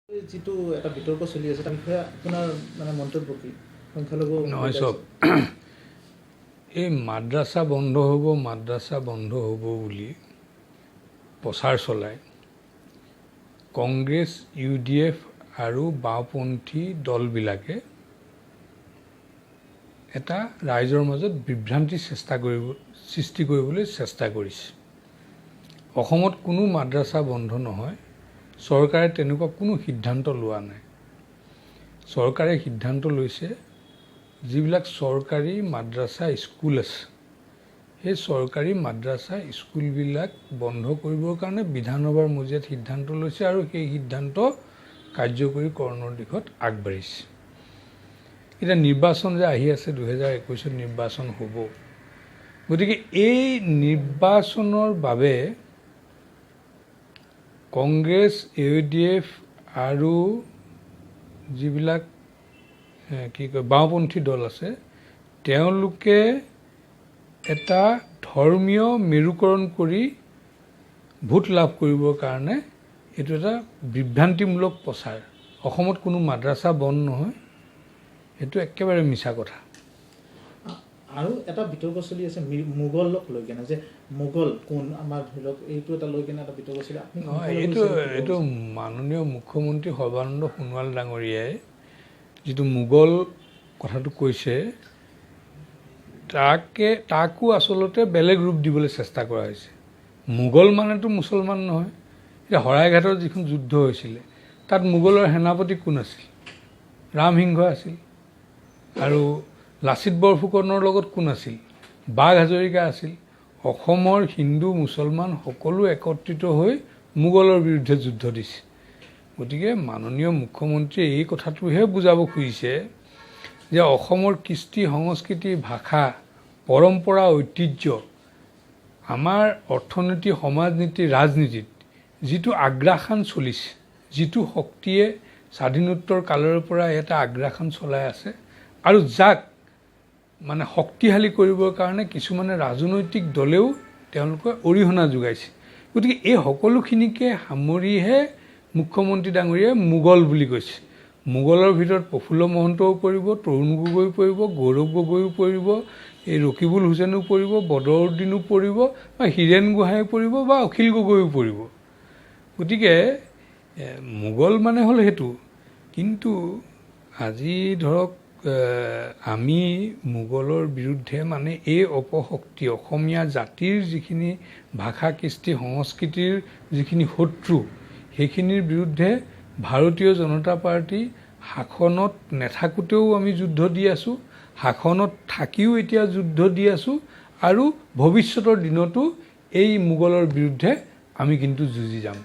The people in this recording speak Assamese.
যিটো এটা বিতৰ্ক চলি আছে তাৰ বিষয়ে আপোনাৰ মানে মন্তব্য কি? সংখ্যালঘু নহয় চব এই মাদ্ৰাছা বন্ধ হ'ব বুলি প্ৰচাৰ চলায় কংগ্ৰেছ UDF আৰু বাওঁপন্থী দলবিলাকে এটা ৰাইজৰ মাজত বিভ্ৰান্তি সৃষ্টি কৰিবলৈ চেষ্টা কৰিছে। অসমত কোনো মাদ্ৰাছা বন্ধ নহয়, চৰকাৰে তেনেকুৱা কোনো সিদ্ধান্ত লোৱা নাই। চৰকাৰে সিদ্ধান্ত লৈছে যিবিলাক চৰকাৰী মাদ্ৰাছা স্কুল আছে সেই চৰকাৰী মাদ্ৰাছা স্কুলবিলাক বন্ধ কৰিবৰ কাৰণে বিধানসভাৰ মজিয়াত সিদ্ধান্ত লৈছে আৰু সেই সিদ্ধান্ত কাৰ্যকৰীকৰণৰ দিশত আগবাঢ়িছে। এতিয়া নিৰ্বাচন যে আহি আছে 2021 নিৰ্বাচন হ'ব, গতিকে এই নিৰ্বাচনৰ বাবে কংগ্ৰেছ UDF আৰু যিবিলাক বাওঁপন্থী দল আছে তেওঁলোকে এটা ধৰ্মীয় মেৰুকৰণ কৰি ভোট লাভ কৰিবৰ কাৰণে এইটো এটা বিভ্ৰান্তিমূলক প্ৰচাৰ। অসমত কোনো মাদ্ৰাছা বন্ধ নহয়, এইটো একেবাৰে মিছা কথা। আৰু এটা বিতৰ্ক চলি আছে মোগলক লৈ কেনে, যে মোগল কোন আমাৰ ধৰি লওক এইটো এটা লৈ কেনে এটা বিতৰ্ক চলি এইটো মাননীয় মুখ্যমন্ত্ৰী সৰ্বানন্দ সোণোৱাল ডাঙৰীয়াই যিটো মোগল কথাটো কৈছে তাকো আচলতে বেলেগ ৰূপ দিবলৈ চেষ্টা কৰা হৈছে। মোগল মানেতো মুছলমান নহয়। এতিয়া শৰাইঘাটৰ যিখন যুদ্ধ হৈছিলে তাত মোগলৰ সেনাপতি কোন আছিল? ৰামসিংহ আছিল। আৰু লাচিত বৰফুকনৰ লগত কোন আছিল? বাঘ হাজৰিকা আছিল। অসমৰ হিন্দু মুছলমান সকলো একত্ৰিত হৈ মোগলৰ বিৰুদ্ধে যুদ্ধ দিছে। গতিকে মাননীয় মুখ্যমন্ত্ৰীয়ে এই কথাটোহে বুজাব খুজিছে যে অসমৰ কৃষ্টি সংস্কৃতি ভাষা পৰম্পৰা ঐতিহ্য আমাৰ অৰ্থনীতি সমাজ নীতি ৰাজনীতিত যিটো আগ্ৰাসন চলিছে, যিটো শক্তিয়ে স্বাধীনোত্তৰ কালৰ পৰা এটা আগ্ৰাসন চলাই আছে আৰু যাক মানে শক্তিশালী কৰিবৰ কাৰণে কিছুমানে ৰাজনৈতিক দলেও তেওঁলোকে অৰিহণা যোগাইছে। গতিকে এই সকলোখিনিকে সামৰিহে মুখ্যমন্ত্ৰী ডাঙৰীয়াই মোগল বুলি কৈছে। মোগলৰ ভিতৰত প্ৰফুল্ল মহন্তও পৰিব, তৰুণ গগৈ পৰিব, গৌৰৱ গগৈও পৰিব, এই ৰকিবুল হুছেইনো পৰিব, বদৰুদ্দিনো পৰিব, বা হীৰেণ গোহাঁইও পৰিব, বা অখিল গগৈও পৰিব। গতিকে মোগল মানে হ'ল সেইটো। কিন্তু আজি ধৰক আমি মোগলৰ বিৰুদ্ধে মানে এই অপশক্তি অসমীয়া জাতিৰ যিখিনি ভাষা কৃষ্টি সংস্কৃতিৰ যিখিনি শত্ৰু সেইখিনিৰ বিৰুদ্ধে ভাৰতীয় জনতা পাৰ্টি শাসনত নাথাকোঁতেও আমি যুদ্ধ দি আছোঁ, শাসনত থাকিও এতিয়া যুদ্ধ দি আছোঁ, আৰু ভৱিষ্যতৰ দিনতো এই মোগলৰ বিৰুদ্ধে আমি কিন্তু যুঁজি যাম।